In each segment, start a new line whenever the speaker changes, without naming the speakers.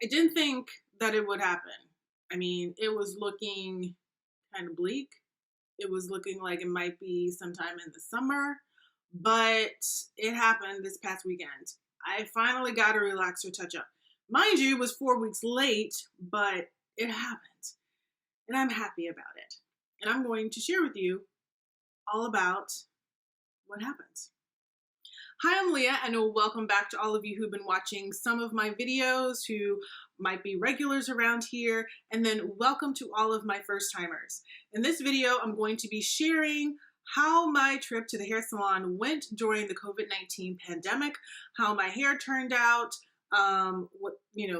I didn't think that it would happen. I mean, it was looking kind of bleak. It was looking like it might be sometime in the summer, but it happened this past weekend. I finally got a relaxer touch up. Mind you, it was 4 weeks late, but it happened. And I'm happy about it. And I'm going to share with you all about what happened. Hi, I'm Leah, and welcome back to all of you who've been watching some of my videos, who might be regulars around here, and then welcome to all of my first timers. In this video, I'm going to be sharing how my trip to the hair salon went during the COVID-19 pandemic, how my hair turned out, what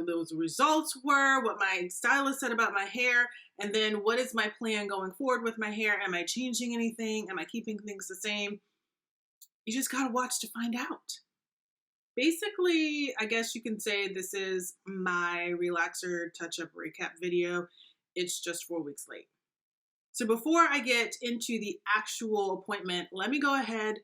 those results were, what my stylist said about my hair, and then what is my plan going forward with my hair. Am I changing anything? Am I keeping things the same? You just gotta watch to find out. Basically, I guess you can say this is my relaxer touch-up recap video. It's just 4 weeks late. So before I get into the actual appointment, let me go ahead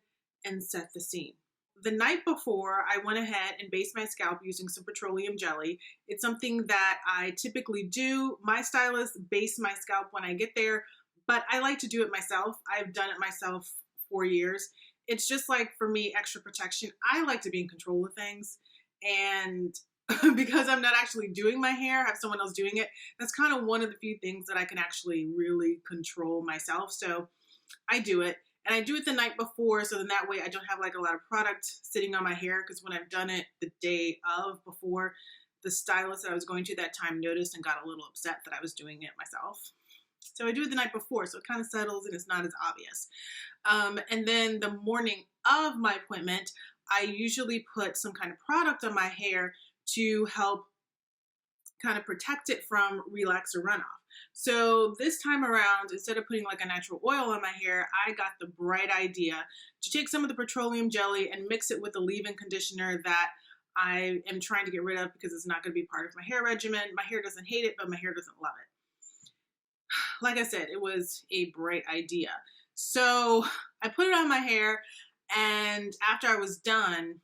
and set the scene. The night before, I went ahead and based my scalp using some petroleum jelly. It's something that I typically do. My stylist bastes my scalp when I get there, but I like to do it myself. I've done it myself for years. It's just like, for me, extra protection. I like to be in control of things, and because I'm not actually doing my hair, have someone else doing it, that's kind of one of the few things that I can actually really control myself. So I do it, and I do it the night before, so then that way I don't have like a lot of product sitting on my hair, because when I've done it the day of before, the stylist that I was going to that time noticed and got a little upset that I was doing it myself. So I do it the night before, so it kind of settles and it's not as obvious. And then the morning of my appointment, I usually put some kind of product on my hair to help kind of protect it from relaxer runoff. So this time around, instead of putting like a natural oil on my hair, I got the bright idea to take some of the petroleum jelly and mix it with a leave-in conditioner that I am trying to get rid of because it's not going to be part of my hair regimen. My hair doesn't hate it, but my hair doesn't love it. Like I said, it was a bright idea. So I put it on my hair, and after I was done,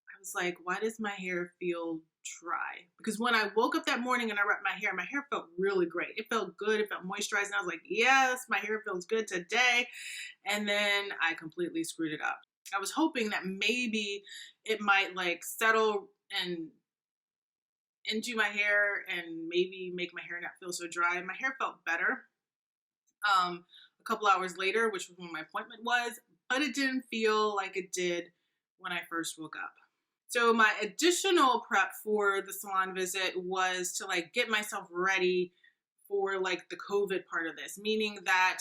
I was like, why does my hair feel dry? Because when I woke up that morning and I wrapped my hair felt really great. It felt good. It felt moisturized. And I was like, yes, my hair feels good today. And then I completely screwed it up. I was hoping that maybe it might like settle and into my hair and maybe make my hair not feel so dry. My hair felt better a couple hours later, which was when my appointment was, but it didn't feel like it did when I first woke up. So my additional prep for the salon visit was to like get myself ready for like the COVID part of this, meaning that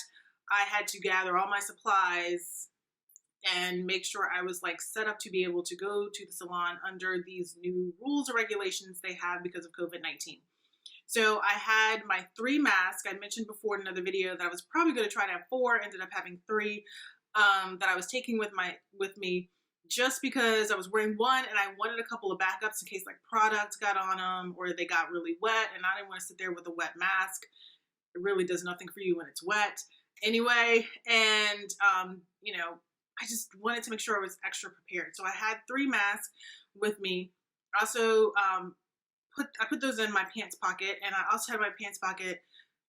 I had to gather all my supplies and make sure I was like set up to be able to go to the salon under these new rules or regulations they have because of COVID-19. So I had my 3 masks. I mentioned before in another video that I was probably going to try to have 4, ended up having 3 that I was taking with me just because I was wearing 1 and I wanted a couple of backups in case like products got on them or they got really wet, and I didn't want to sit there with a wet mask. It really does nothing for you when it's wet anyway. And I just wanted to make sure I was extra prepared. So I had 3 masks with me. Also, I put those in my pants pocket, and I also had my pants pocket,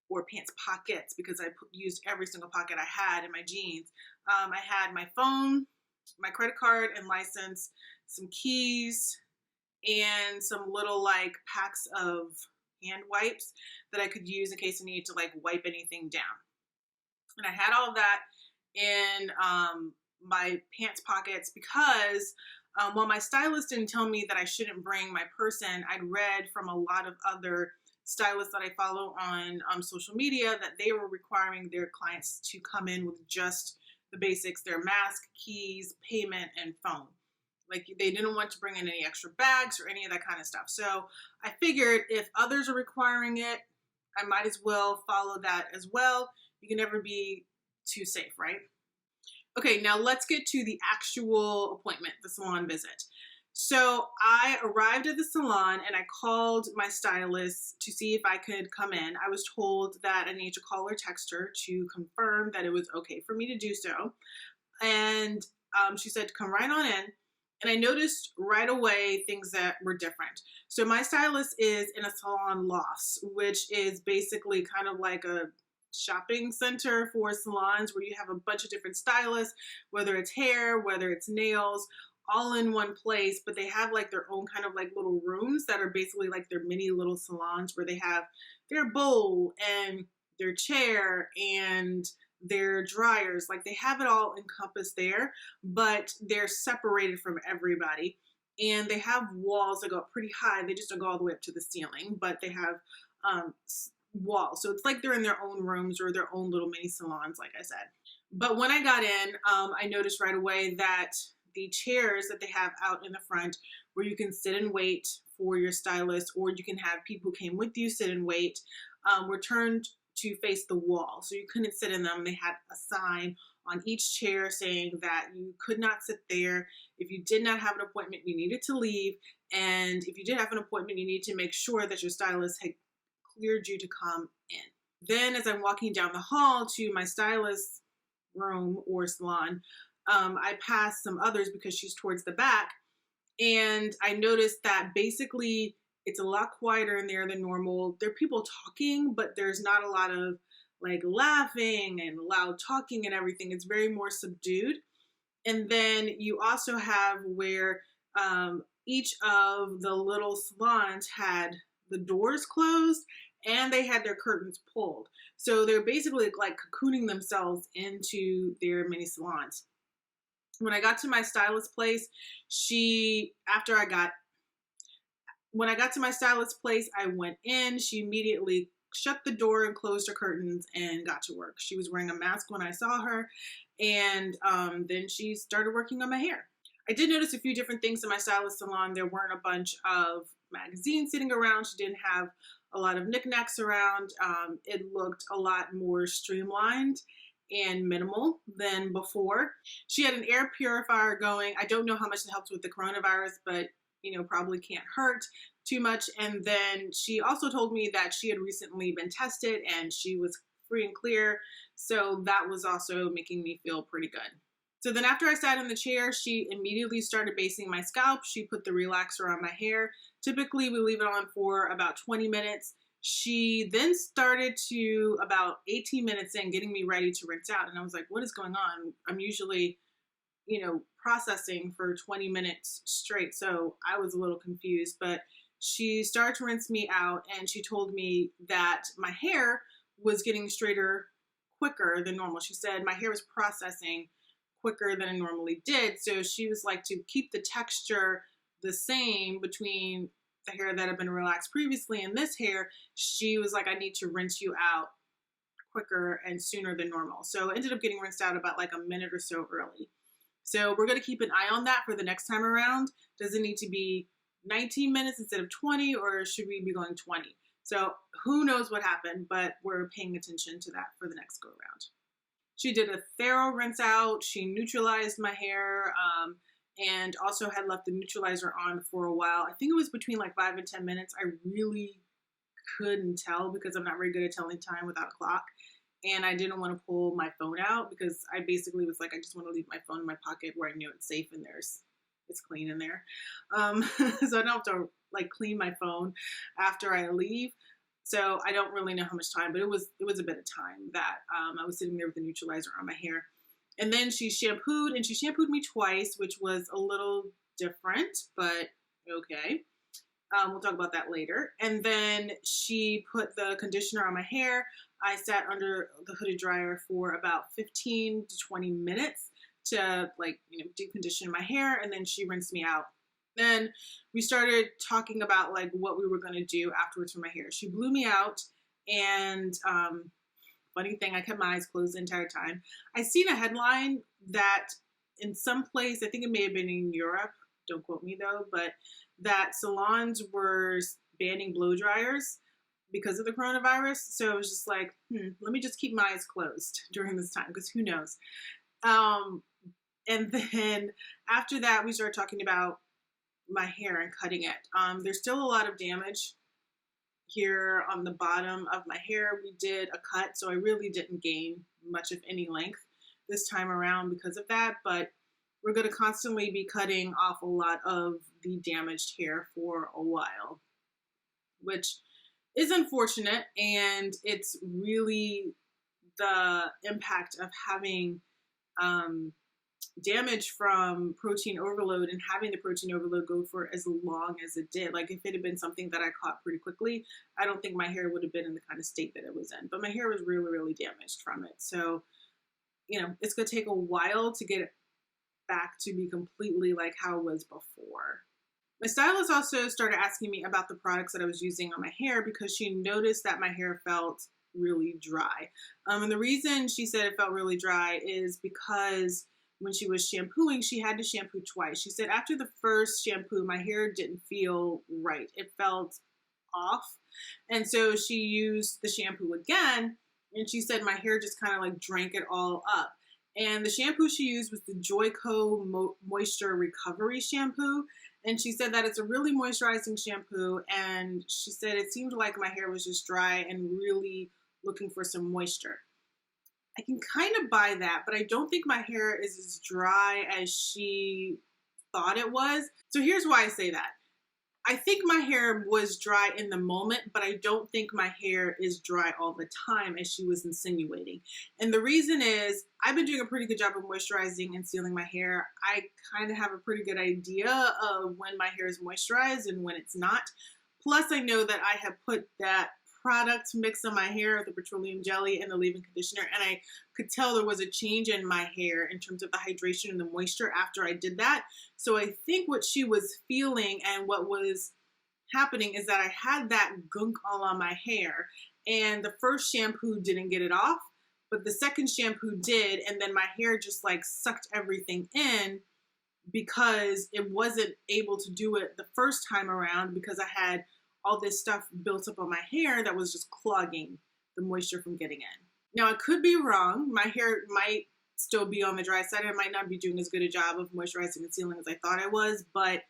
or pants pockets, because I used every single pocket I had in my jeans. I had my phone, my credit card and license, some keys, and some little like packs of hand wipes that I could use in case I needed to like wipe anything down. And I had all of that in my pants pockets because while my stylist didn't tell me that I shouldn't bring my purse in, I'd read from a lot of other stylists that I follow on social media that they were requiring their clients to come in with just the basics: their mask, keys, payment, and phone. Like, they didn't want to bring in any extra bags or any of that kind of stuff. So I figured if others are requiring it, I might as well follow that as well. You can never be too safe, right? Okay, now let's get to the actual appointment, the salon visit. So I arrived at the salon and I called my stylist to see if I could come in. I was told that I needed to call or text her to confirm that it was okay for me to do so. And she said, come right on in. And I noticed right away things that were different. So my stylist is in a salon loft, which is basically kind of like a shopping center for salons where you have a bunch of different stylists, whether it's hair, whether it's nails, all in one place. But they have like their own kind of like little rooms that are basically like their mini little salons where they have their bowl and their chair and their dryers. Like they have it all encompassed there, but they're separated from everybody. And they have walls that go up pretty high. They just don't go all the way up to the ceiling, but they have walls. So it's like they're in their own rooms or their own little mini salons, like I said. But when I got in, I noticed right away that the chairs that they have out in the front where you can sit and wait for your stylist, or you can have people who came with you sit and wait, were turned to face the wall. So you couldn't sit in them. They had a sign on each chair saying that you could not sit there. If you did not have an appointment, you needed to leave. And if you did have an appointment, you need to make sure that your stylist had cleared you to come in. Then as I'm walking down the hall to my stylist's room or salon, I pass some others because she's towards the back. And I noticed that basically it's a lot quieter in there than normal. There are people talking, but there's not a lot of like laughing and loud talking and everything. It's very more subdued. And then you also have where each of the little salons had the doors closed and they had their curtains pulled. So they're basically like cocooning themselves into their mini salons. When I got to my stylist place, when I got to my stylist's place, I went in. She immediately shut the door and closed her curtains and got to work. She was wearing a mask when I saw her, and then she started working on my hair. I did notice a few different things in my stylist salon. There weren't a bunch of magazines sitting around. She didn't have a lot of knickknacks around. It looked a lot more streamlined and minimal than before. She had an air purifier going. I don't know how much it helps with the coronavirus, but probably can't hurt too much. And then she also told me that she had recently been tested and she was free and clear. So that was also making me feel pretty good. So then after I sat in the chair, she immediately started basing my scalp. She put the relaxer on my hair. Typically we leave it on for about 20 minutes. She then started to about 18 minutes in getting me ready to rinse out. And I was like, what is going on? I'm usually, processing for 20 minutes straight. So I was a little confused, but she started to rinse me out and she told me that my hair was getting straighter quicker than normal. She said my hair was processing quicker than it normally did. So she was like, to keep the texture the same between the hair that had been relaxed previously and this hair, she was like, I need to rinse you out quicker and sooner than normal. So I ended up getting rinsed out about like a minute or so early. So we're going to keep an eye on that for the next time around. Does it need to be 19 minutes instead of 20, or should we be going 20? So who knows what happened, but we're paying attention to that for the next go around. She did a thorough rinse out. She neutralized my hair and also had left the neutralizer on for a while. I think it was between like 5 and 10 minutes. I really couldn't tell because I'm not very good at telling time without a clock. And I didn't want to pull my phone out because I basically was like, I just want to leave my phone in my pocket where I know it's safe and it's clean in there. So I don't have to like clean my phone after I leave. So I don't really know how much time, but it was a bit of time that I was sitting there with the neutralizer on my hair. And then she shampooed me twice, which was a little different, but okay. We'll talk about that later. And then she put the conditioner on my hair. I sat under the hooded dryer for about 15 to 20 minutes to deep condition my hair. And then she rinsed me out. Then we started talking about like what we were going to do afterwards for my hair. She blew me out. And funny thing, I kept my eyes closed the entire time. I seen a headline that in some place, I think it may have been in Europe, don't quote me though, but that salons were banning blow dryers because of the coronavirus. So I was just like, let me just keep my eyes closed during this time because who knows. And then after that, we started talking about my hair and cutting it. There's still a lot of damage here on the bottom of my hair. We did a cut, so I really didn't gain much of any length this time around because of that, but we're going to constantly be cutting off a lot of the damaged hair for a while, which is unfortunate. And it's really the impact of having damage from protein overload and having the protein overload go for as long as it did. Like if it had been something that I caught pretty quickly, I don't think my hair would have been in the kind of state that it was in. But my hair was really, really damaged from it. So, you know, it's going to take a while to get it back to be completely like how it was before. My stylist also started asking me about the products that I was using on my hair because she noticed that my hair felt really dry. And the reason she said it felt really dry is because when she was shampooing, she had to shampoo twice. She said after the first shampoo, my hair didn't feel right. It felt off. And so she used the shampoo again, and she said my hair just kind of like drank it all up. And the shampoo she used was the Joico Moisture Recovery Shampoo. And she said that it's a really moisturizing shampoo. And she said it seemed like my hair was just dry and really looking for some moisture. I can kind of buy that, but I don't think my hair is as dry as she thought it was. So here's why I say that. I think my hair was dry in the moment, but I don't think my hair is dry all the time as she was insinuating. And the reason is I've been doing a pretty good job of moisturizing and sealing my hair. I kind of have a pretty good idea of when my hair is moisturized and when it's not. Plus, I know that I have put that product mix on my hair, the petroleum jelly and the leave-in conditioner, and I could tell there was a change in my hair in terms of the hydration and the moisture after I did that. So I think what she was feeling and what was happening is that I had that gunk all on my hair, and the first shampoo didn't get it off, but the second shampoo did, and then my hair just like sucked everything in because it wasn't able to do it the first time around because I had all this stuff built up on my hair that was just clogging the moisture from getting in. Now, I could be wrong. My hair might still be on the dry side. I might not be doing as good a job of moisturizing and sealing as I thought I was, but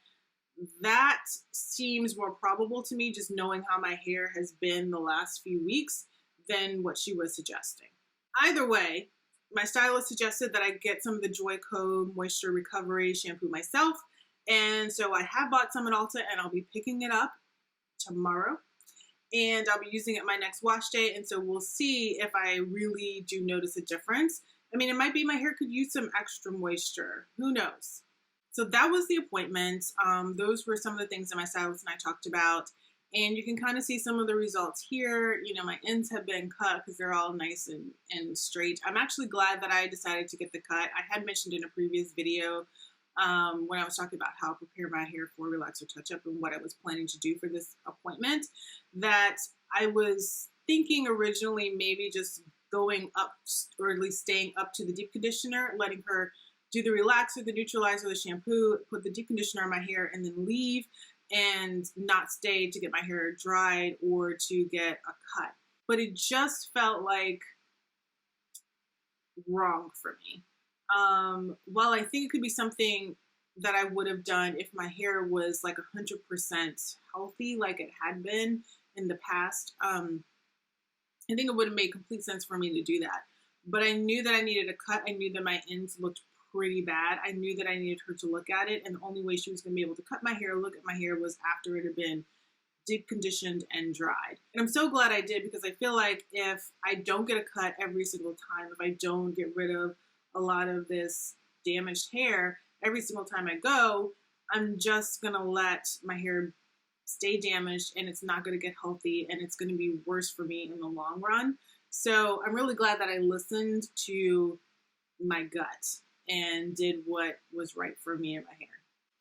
that seems more probable to me just knowing how my hair has been the last few weeks than what she was suggesting. Either way, my stylist suggested that I get some of the Joico Moisture Recovery shampoo myself, and so I have bought some at Ulta, and I'll be picking it up tomorrow, and I'll be using it my next wash day, and so we'll see if I really do notice a difference. I mean, it might be my hair could use some extra moisture. Who knows? So that was the appointment. Those were some of the things that my stylist and I talked about, and you can kind of see some of the results here. You know, my ends have been cut because they're all nice and straight. I'm actually glad that I decided to get the cut. I had mentioned in a previous video when I was talking about how I prepare my hair for relaxer touch-up and what I was planning to do for this appointment, that I was thinking originally maybe just going up, or at least staying up to the deep conditioner, letting her do the relaxer, the neutralizer, the shampoo, put the deep conditioner on my hair, and then leave and not stay to get my hair dried or to get a cut. But it just felt like wrong for me. Well, I think it could be something that I would have done if my hair was like 100% healthy, like it had been in the past. I think it would have made complete sense for me to do that. But I knew that I needed a cut. I knew that my ends looked pretty bad. I knew that I needed her to look at it. And the only way she was going to be able to cut my hair, look at my hair, was after it had been deep conditioned and dried. And I'm so glad I did, because I feel like if I don't get a cut every single time, if I don't get rid of a lot of this damaged hair every single time I go, I'm just going to let my hair stay damaged, and it's not going to get healthy, and it's going to be worse for me in the long run. So I'm really glad that I listened to my gut and did what was right for me and my hair.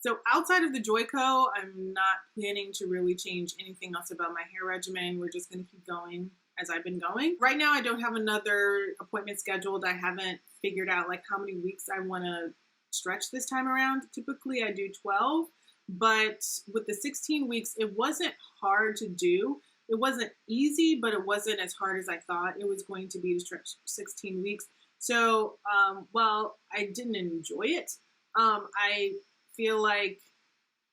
So outside of the Joico, I'm not planning to really change anything else about my hair regimen. We're just going to keep going as I've been going. Right now, I don't have another appointment scheduled. I haven't figured out like how many weeks I want to stretch this time around. Typically, I do 12, but with the 16 weeks, it wasn't hard to do. It wasn't easy, but it wasn't as hard as I thought it was going to be to stretch 16 weeks. So, while I didn't enjoy it, I feel like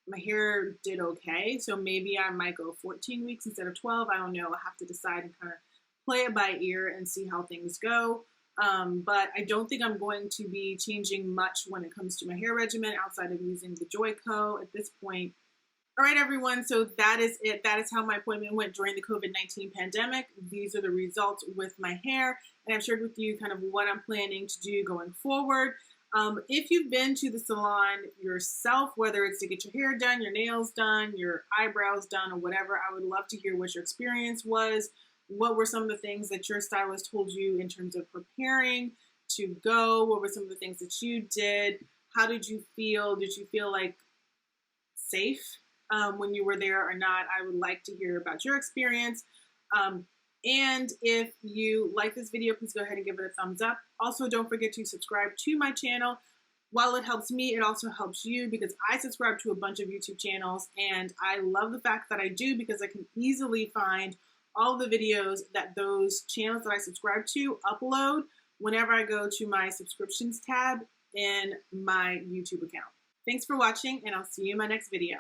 my hair did okay. So maybe I might go 14 weeks instead of 12. I don't know. I'll have to decide and kind of play it by ear and see how things go. But I don't think I'm going to be changing much when it comes to my hair regimen outside of using the Joico at this point. All right, everyone. So that is it. That is how my appointment went during the COVID-19 pandemic. These are the results with my hair. And I've shared with you kind of what I'm planning to do going forward. If you've been to the salon yourself, whether it's to get your hair done, your nails done, your eyebrows done, or whatever, I would love to hear what your experience was. What were some of the things that your stylist told you in terms of preparing to go? What were some of the things that you did? How did you feel? Did you feel like safe when you were there or not? I would like to hear about your experience. And if you like this video, please go ahead and give it a thumbs up. Also, don't forget to subscribe to my channel. While it helps me, it also helps you because I subscribe to a bunch of YouTube channels, and I love the fact that I do because I can easily find all the videos that those channels that I subscribe to upload whenever I go to my subscriptions tab in my YouTube account. Thanks for watching, and I'll see you in my next video.